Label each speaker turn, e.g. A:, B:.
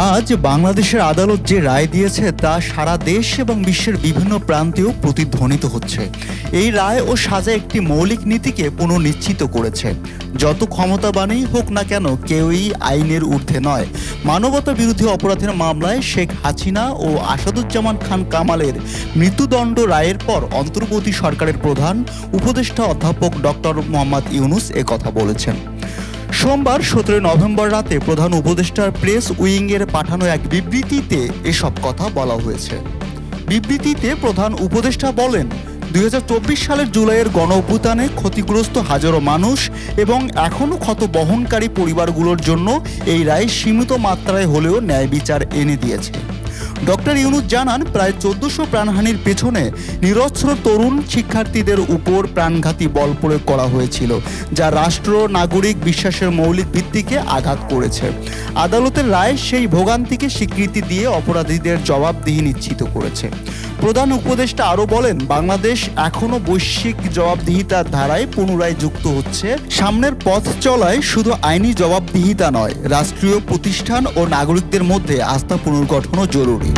A: আজ বাংলাদেশের আদালত যে রায় দিয়েছে তা সারা দেশ এবং বিশ্বের বিভিন্ন প্রান্তেও প্রতিধ্বনিত হচ্ছে। এই রায় ও সাজা একটি মৌলিক নীতিকে পুনর্নিশ্চিত করেছে। যত ক্ষমতাবানই হোক না কেন, কেউই আইনের ঊর্ধ্বে নয়। মানবতা বিরোধী অপরাধের মামলায় শেখ হাসিনা ও আসাদুজ্জামান খান কামালের মৃত্যুদণ্ড রায়ের পর অন্তর্বর্তী সরকারের প্রধান উপদেষ্টা অধ্যাপক ডক্টর মোহাম্মদ ইউনূস একথা বলেছেন। সোমবার 17 নভেম্বর রাতে প্রধান উপদেষ্টার প্রেস উইংয়ের পাঠানো এক বিবৃতিতে এসব কথা বলা হয়েছে। বিবৃতিতে প্রধান উপদেষ্টা বলেন, 2024 সালের জুলাইয়ের গণঅভ্যুত্থানে ক্ষতিগ্রস্ত হাজারো মানুষ এবং এখনও ক্ষত বহনকারী পরিবারগুলোর জন্য এই রায় সীমিত মাত্রায় হলেও ন্যায় বিচার এনে দিয়েছে। ডক্টর ইউনূস জানান, প্রায় 1400 প্রাণহানির পেছনে নিরস্ত্র তরুণ শিক্ষার্থীদের উপর প্রাণঘাতী বল প্রয়োগ করা হয়েছিল, যা রাষ্ট্র নাগরিক বিশ্বাসের মৌলিক ভিত্তিকে আঘাত করেছে। আদালতের রায় সেই ভোগান্তিকে স্বীকৃতি দিয়ে অপরাধীদের জবাবদিহি নিশ্চিত করেছে। প্রধান উপদেষ্টা আরও বলেন, বাংলাদেশ এখনও বৈশ্বিক জবাবদিহিতার ধারায় পুনরায় যুক্ত হচ্ছে। সামনের পথ চলায় শুধু আইনি জবাবদিহিতা নয়, রাষ্ট্রীয় প্রতিষ্ঠান ও নাগরিকদের মধ্যে আস্থা পুনর্গঠনও জরুরি।